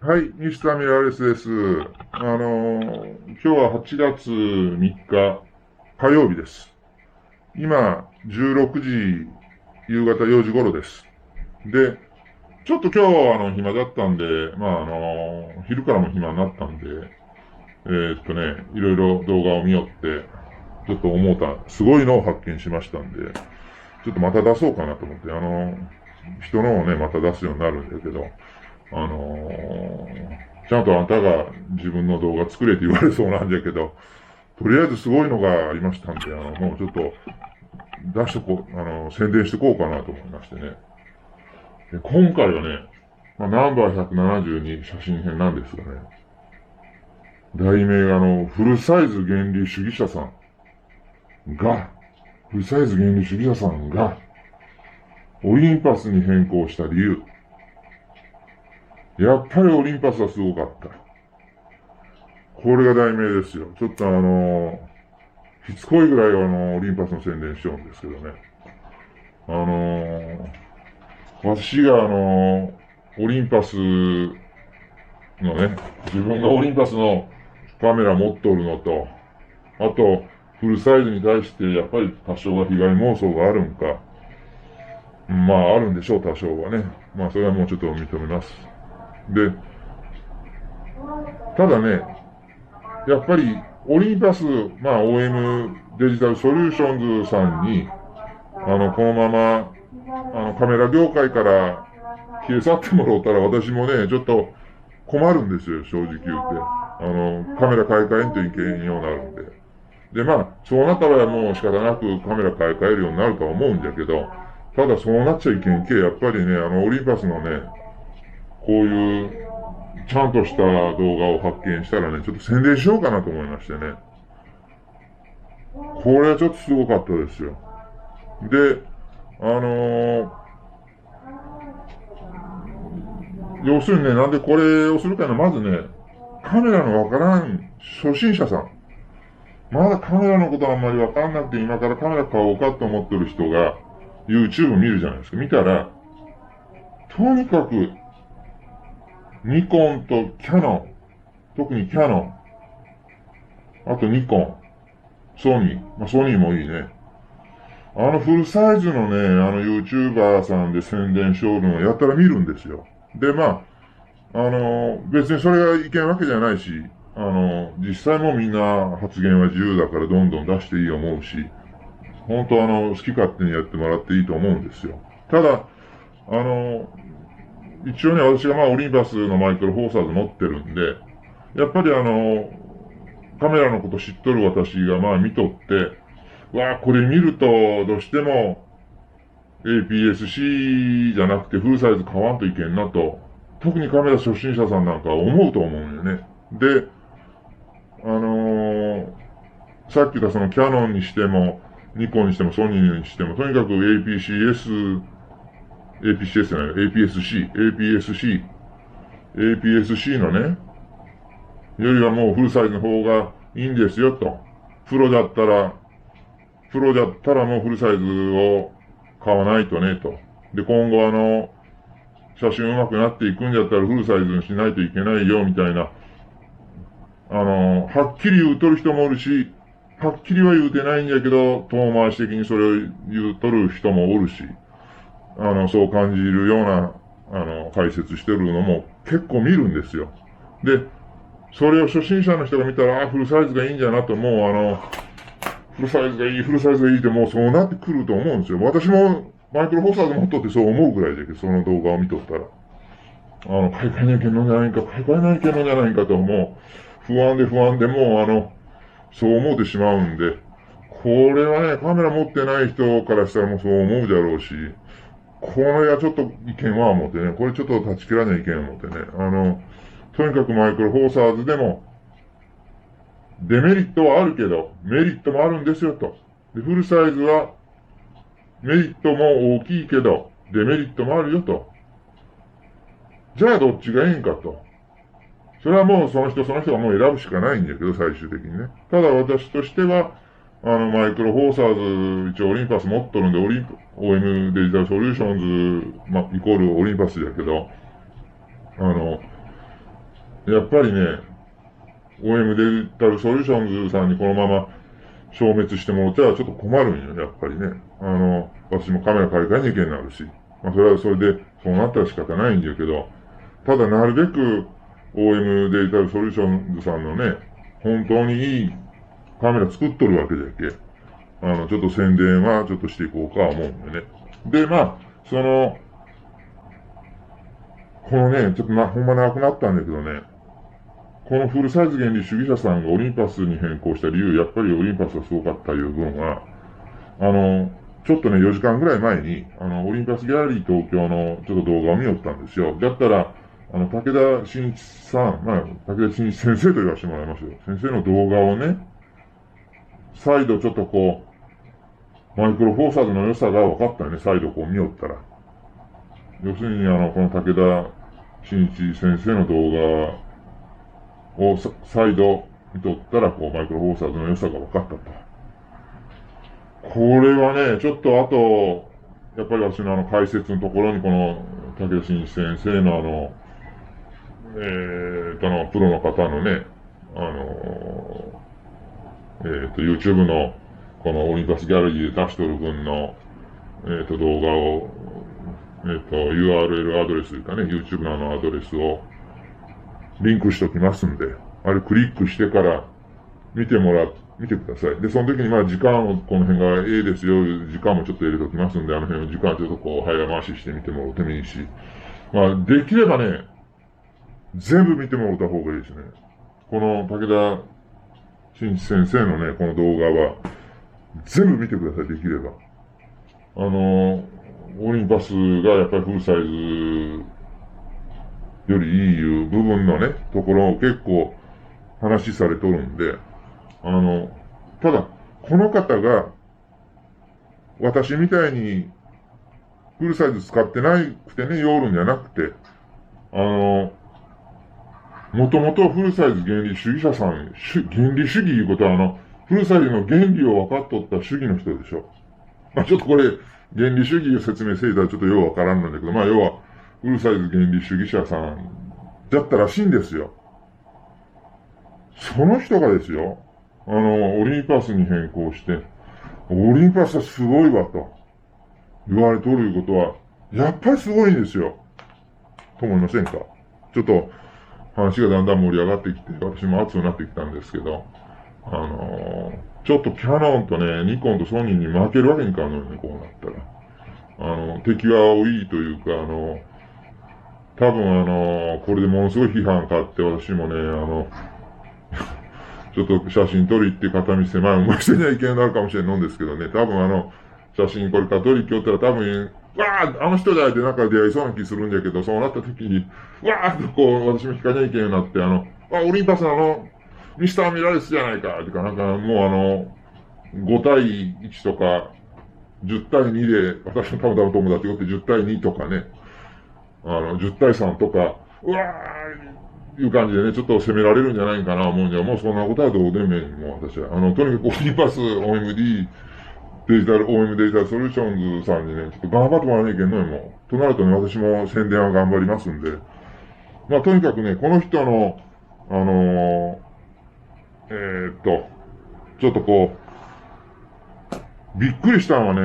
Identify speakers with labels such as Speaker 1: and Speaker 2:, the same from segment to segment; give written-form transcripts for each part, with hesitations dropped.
Speaker 1: はい、西田ミラーレスです。今日は8月3日火曜日です。今、16時、夕方4時頃です。で、ちょっと今日は暇だったんで、昼からも暇になったんで、いろいろ動画を見よって、ちょっと思った、すごいのを発見しましたんで、ちょっとまた出そうかなと思って、人のをね、また出すようになるんだけど、ちゃんとあんたが自分の動画作れって言われそうなんだけど、とりあえずすごいのがありましたんで、もうちょっと出しとこう、宣伝してこうかなと思いましてね。で今回はね、ナンバー172写真編なんですがね、題名がフルサイズ原理主義者さんが、フルサイズ原理主義者さんが、オリンパスに変更した理由。やっぱりオリンパスはすごかった。これが題名ですよ。ちょっとしつこいぐらいオリンパスの宣伝しようんですけどね。あの私がオリンパスのね、自分がオリンパスのカメラ持っとるのと、あと、フルサイズに対してやっぱり多少は被害妄想があるんか。まあ、あるんでしょう、多少はね。まあ、それはもうちょっと認めます。で、ただね、やっぱり、オリンパス、OM デジタルソリューションズさんに、このまま、カメラ業界から消え去ってもらったら私もね、ちょっと困るんですよ、正直言って。カメラ買い替えんといけんようになるんで。で、そうなったらもう仕方なくカメラ買い替えるようになるとは思うんだけど、ただそうなっちゃいけんけ、やっぱりね、オリンパスのね、こういうちゃんとした動画を発見したらね、ちょっと宣伝しようかなと思いましてね。これはちょっとすごかったですよ。で、あのー要するにね、なんでこれをするかの、まずね、カメラのわからん初心者さん。まだカメラのことあんまりわかんなくて今からカメラ買おうかと思ってる人が YouTube 見るじゃないですか。見たら、とにかくニコンとキャノン、特にキャノン、あとニコン、ソニー、ソニーもいいね。フルサイズのね、YouTuber さんで宣伝しおるのをやったら見るんですよ。で、別にそれがいけんわけじゃないし、実際もみんな発言は自由だからどんどん出していいと思うし、本当好き勝手にやってもらっていいと思うんですよ。ただ、あの、一応ね、私がオリンパスのマイクロフォーサーズ持ってるんで、やっぱりカメラのこと知っとる私が見とって、これ見るとどうしても APS-C じゃなくてフルサイズ買わんといけんなと、特にカメラ初心者さんなんかは思うと思うんよね。で、あのーさっき言ったそのキャノンにしても、ニコンにしてもソニーにしても、とにかく APC-S じゃない、APS-C のね、よりはもうフルサイズの方がいいんですよと。プロだったら、プロだったらもうフルサイズを買わないとねと。で、今後写真上手くなっていくんだったらフルサイズにしないといけないよみたいな、はっきり言うとる人もおるし、はっきりは言うてないんだけど、遠回し的にそれを言うとる人もおるし、そう感じるような、解説してるのも結構見るんですよ。で、それを初心者の人が見たら、フルサイズがいいんじゃなと、もうフルサイズがいい、フルサイズがいいってもうそうなってくると思うんですよ。私もマイクロフォーサーズ持っとってそう思うぐらいだけど、その動画を見とったら。買い替えないけんのじゃないか、買い替えないけんのじゃないかと、もう、不安でもそう思ってしまうんで、これはね、カメラ持ってない人からしたらもうそう思うじゃろうし、これはちょっと意見は思ってね、これちょっと断ち切らない意見を持ってね、とにかくマイクロフォーサーズでも、デメリットはあるけど、メリットもあるんですよと。でフルサイズは、メリットも大きいけど、デメリットもあるよと。じゃあどっちがいいんかと。それはもうその人がもう選ぶしかないんだけど、最終的にね。ただ私としては、マイクロフォーサーズ、一応オリンパス持っとるんで、OM デジタルソリューションズ、イコールオリンパスだけど、やっぱりね、OM デジタルソリューションズさんにこのまま消滅してもらってはちょっと困るんよ、やっぱりね。私もカメラ買い替えに行けになるし。まあ、それはそれで、そうなったら仕方ないんだけど、ただなるべく OM デジタルソリューションズさんのね、本当にいいカメラ作っとるわけじゃけ。ちょっと宣伝はちょっとしていこうか思うんでね。で、まあ、このね、ちょっとほんまなくなったんだけどね、このフルサイズ原理主義者さんがオリンパスに変更した理由、やっぱりオリンパスがすごかったいう分は、ちょっとね、4時間ぐらい前に、オリンパスギャラリー東京のちょっと動画を見よったんですよ。だったら、武田真一さん、まあ、武田真一先生と言わせてもらいますよ。先生の動画をね、再度ちょっとこう、マイクロフォーサーズの良さが分かったよね、再度こう見よったら。要するに、この武田真一先生の動画を再度見とったら、こう、マイクロフォーサーズの良さが分かったと。これはね、ちょっとあと、やっぱり私の解説のところにこの、武田真一先生のプロの方のね、YouTube のこのオリンパスギャラリーで出しとる分の、動画を、URL アドレスというかね、YouTube のアドレスをリンクしときますんで、あれクリックしてから見てください。で、その時にまあ時間を、この辺がええですよ、時間もちょっと入れときますんで、辺の時間ちょっとこう早回ししてみてもらってもいいし、まあできればね、全部見てもらった方がいいですね。この武田真一先生のね、この動画は、全部見てください、できれば。オリンパスがやっぱりフルサイズよりいいいう部分のね、ところを結構話されとるんで、ただ、この方が、私みたいに、フルサイズ使ってなくてね、用るんじゃなくて、もともとフルサイズ原理主義者さん、原理主義いうことはフルサイズの原理を分かっとった主義の人でしょ。まあちょっとこれ、原理主義を説明していたらちょっとようわからんのだけど、まあ要は、フルサイズ原理主義者さんだったらしいんですよ。その人がですよ、オリンパスに変更して、オリンパスはすごいわと言われとるいうことは、やっぱりすごいんですよ。と思いませんか？ちょっと話がだんだん盛り上がってきて、私も熱くなってきたんですけど、ちょっとキャノンとね、ニコンとソニーに負けるわけにいかんのよね、こうなったら。敵は多いというか、多分これでものすごい批判買って、私もね、ちょっと写真撮りって片見狭い思いしてにはいけないなるかもしれんのんですけどね、多分写真これから撮りに来よったら多分、わあ、あの人だってなんか出会いそうな気するんだけど、そうなった時に、わーっとこう、私も引かにゃいけんようになって、オリンパスミスターミラレスじゃないか、とか、なんかもう5対1とか、10対2で、私のたまたま友達がって10対2とかね、10対3とか、うわーいう感じでね、ちょっと攻められるんじゃないかな思うんじゃ、もうそんなことはどうでもいい、もう私は。とにかくオリンパス OM デジタルソリューションズさんにね、ちょっと頑張ってもらわなきゃいけんのよ、もう。となるとね、私も宣伝は頑張りますんで。まあ、とにかくね、この人の、ちょっとこう、びっくりしたのはね、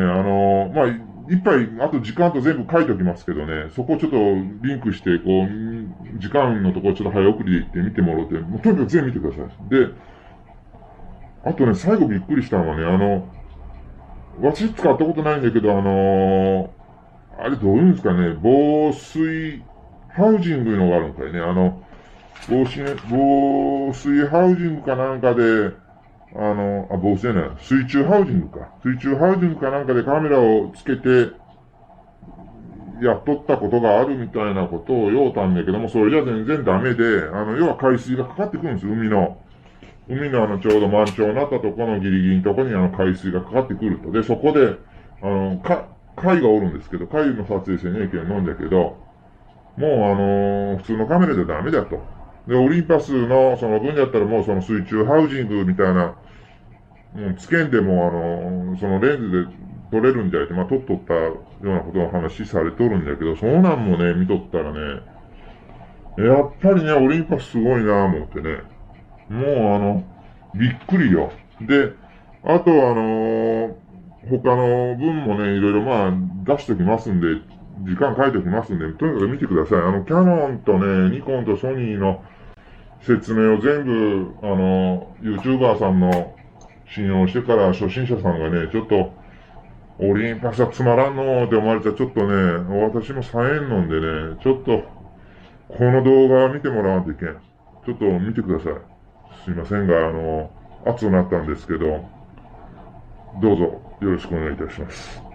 Speaker 1: まあ、いっぱい、あと時間と全部書いておきますけどね、そこをちょっとリンクして、こう、時間のところちょっと早送りで行って見てもらって、もうとにかく全部見てください。で、あとね、最後びっくりしたのはね、私使ったことないんだけど、あれどういうんですかね、防水ハウジングいうのがあるんかいね。防水ハウジングかなんかで、防水じゃない、水中ハウジングか。水中ハウジングかなんかでカメラをつけて、やっとったことがあるみたいなことを言おうたんだけども、それじゃ全然ダメで、要は海水がかかってくるんですよ、海のちょうど満潮になったところのギリギリのところに海水がかかってくると。で、そこで、貝がおるんですけど、貝の撮影せにはいけんのんだけど、もう普通のカメラでダメだと。で、オリンパスのその分だったらもうその水中ハウジングみたいな、つけんでもそのレンズで撮れるんじゃいって、まあ撮ったようなことの話されとるんだけど、そんなんもね、見とったらね、やっぱりね、オリンパスすごいなぁ思ってね。もうびっくりよ。で、あと他の分もね、いろいろまあ出しておきますんで、時間書いておきますんで、とにかく見てください。キャノンとね、ニコンとソニーの説明を全部、YouTuber さんの信用してから初心者さんがね、ちょっと、オリンパスはつまらんのーって思われたらちょっとね、私もサエン飲んでね、ちょっと、この動画見てもらわんといけん。ちょっと見てください。すいませんが、熱くなったんですけど、どうぞよろしくお願いいたします。